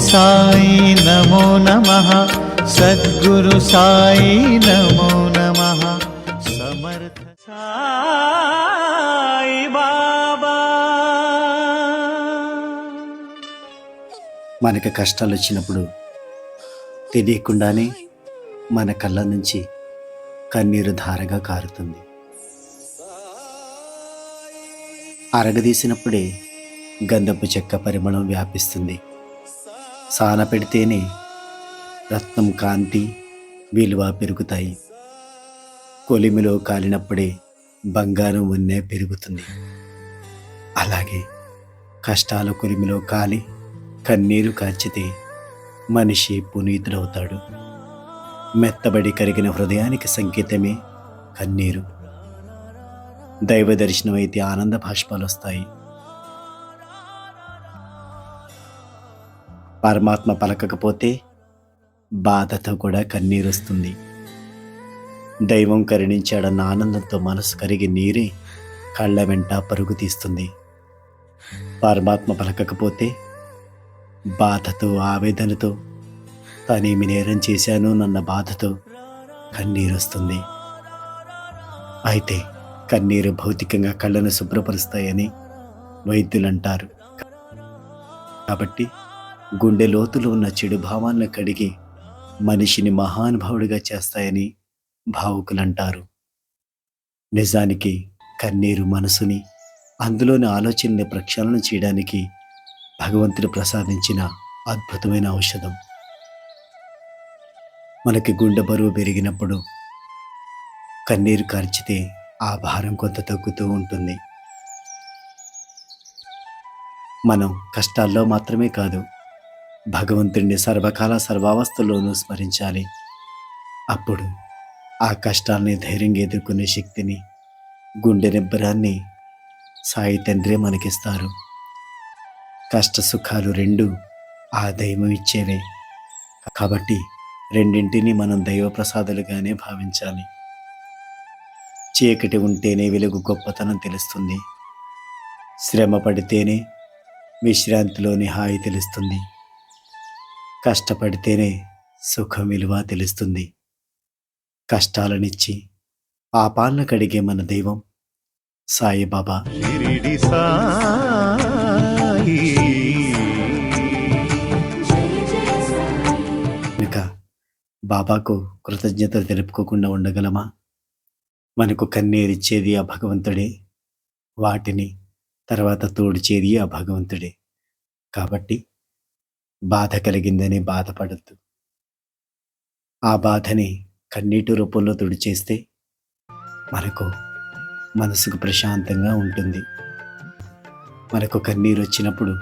సాయి నమో నమః, సద్గురు సాయి నమో నమః, సమర్థ సాయి బాబా. మనకి కష్టాలు వచ్చినప్పుడు తెలియకుండానే మన కళ్ళ నుంచి కన్నీరు ధారగా కారుతుంది. అరగదీసినప్పుడే గంధపు చెక్క పరిమళం వ్యాపిస్తుంది. సాన పెడితేనే రత్నం కాంతి విలువ పెరుగుతాయి. కొలిమిలో కాలినప్పుడే బంగారం వన్నె పెరుగుతుంది. అలాగే కష్టాల కొలిమిలో కాలి కన్నీరు కార్చితే మనిషి పునీతుడవుతాడు. మెత్తబడి కరిగిన హృదయానికి సంకేతమే కన్నీరు. దైవ దర్శనం అయితే ఆనంద భాష్పాలు వస్తాయి. పరమాత్మ పలకకపోతే బాధతో కూడా కన్నీరు వస్తుంది. దైవం కరుణించాడన్న ఆనందంతో మనసు కరిగి నీరే కళ్ళ వెంట పరుగు తీస్తుంది. పరమాత్మ పలకకపోతే బాధతో ఆవేదనతో తానేమి నేరం చేశాను నన్న బాధతో కన్నీరు వస్తుంది. అయితే కన్నీరు భౌతికంగా కళ్ళను శుభ్రపరుస్తాయని వైద్యులు అంటారు. కాబట్టి గుండె లోతులో ఉన్న చెడు భావాలను కడిగి మనిషిని మహానుభావుడిగా చేస్తాయని భావుకులంటారు. నిజానికి కన్నీరు మనసుని, అందులోని ఆలోచనని ప్రక్షాళన చేయడానికి భగవంతుడు ప్రసాదించిన అద్భుతమైన ఔషధం. మనకి గుండె బరువు పెరిగినప్పుడు కన్నీరు కార్చితే ఆ భారం కొంత తగ్గుతూ ఉంటుంది. మనం కష్టాల్లో మాత్రమే కాదు, భగవంతుడిని సర్వకాల సర్వావస్థల్లోనూ స్మరించాలి. అప్పుడు ఆ కష్టాల్ని ధైర్యంగా ఎదుర్కొనే శక్తిని, గుండె నిబ్బరాన్ని సాయి తండ్రే మనకిస్తారు. కష్ట సుఖాలు రెండు ఆ దైవం ఇచ్చేవే. కాబట్టి రెండింటినీ మనం దైవ ప్రసాదాలుగానే భావించాలి. చీకటి ఉంటేనే వెలుగు గొప్పతనం తెలుస్తుంది. శ్రమ పడితేనే విశ్రాంతిలోని హాయి తెలుస్తుంది. కష్టపడితేనే సుఖం విలువ తెలుస్తుంది. కష్టాలనిచ్చి పాపాలను కడిగే మన దైవం సాయిబాబా. షిరిడి సాయి కనుక బాబాకు కృతజ్ఞతలు తెలుపుకోకుండా ఉండగలమా? మనకు కన్నీరిచ్చేది ఆ భగవంతుడే, వాటిని తర్వాత తోడిచేది ఆ భగవంతుడే. కాబట్టి బాధ కలిగిందని బాధపడద్దు. ఆ బాధని కన్నీటి రూపంలో తుడిచేస్తే మనకు మనసుకు ప్రశాంతంగా ఉంటుంది. మనకు కన్నీరు వచ్చినప్పుడు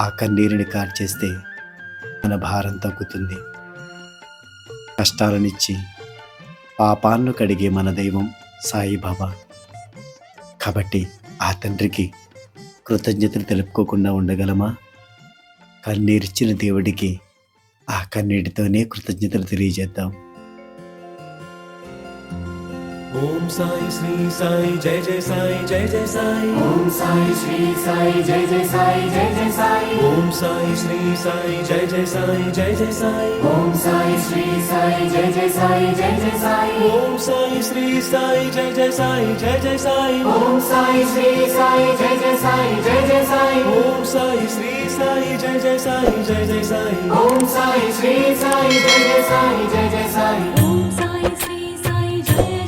ఆ కన్నీరుని కార్చేస్తే మన భారం తగ్గుతుంది. కష్టాలనిచ్చి పాపాలను కడిగే మన దైవం సాయిబాబా. కాబట్టి ఆ తండ్రికి కృతజ్ఞతలు తెలుపుకోకుండా ఉండగలమా? కన్నీరిచ్చిన దేవుడికి ఆ కన్నీటితోనే కృతజ్ఞతలు తెలియజేద్దాం. ఓం సాయి శ్రీ సాయి జయ జయ సాయి జయ జయ సాయి. ఓం సాయి శ్రీ సాయి జయ జయ సాయి జయ జయ సాయి. ఓం సాయి శ్రీ సాయి జయ జయ సాయి జయ జయ సాయి. ఓం సాయి శ్రీ సాయి జయ జయ సాయి జయ జయ సాయి. ఓం సాయి శ్రీ సాయి జయ జయ సాయి జయ జయ సాయి. ఓం సాయి శ్రీ సాయి జయ జయ సాయి జయ జయ సాయి. ఓం సాయి శ్రీ సాయి జయ జయ సాయి జయ జయ సాయి. ఓం సాయి శ్రీ సాయి జయ జయ సాయి జయ జయ సాయి. ఓం సాయి శ్రీ సాయి జయ జయ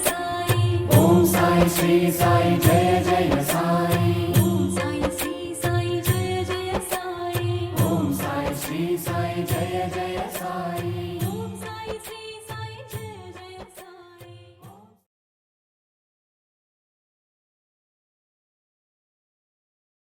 సాయి. ఓం సాయి శ్రీ సాయి జయ జయ సాయి. ఓం సాయి శ్రీ సాయి జయ జయ సాయి. ఓం సాయి శ్రీ సాయి జయ జయ సాయి.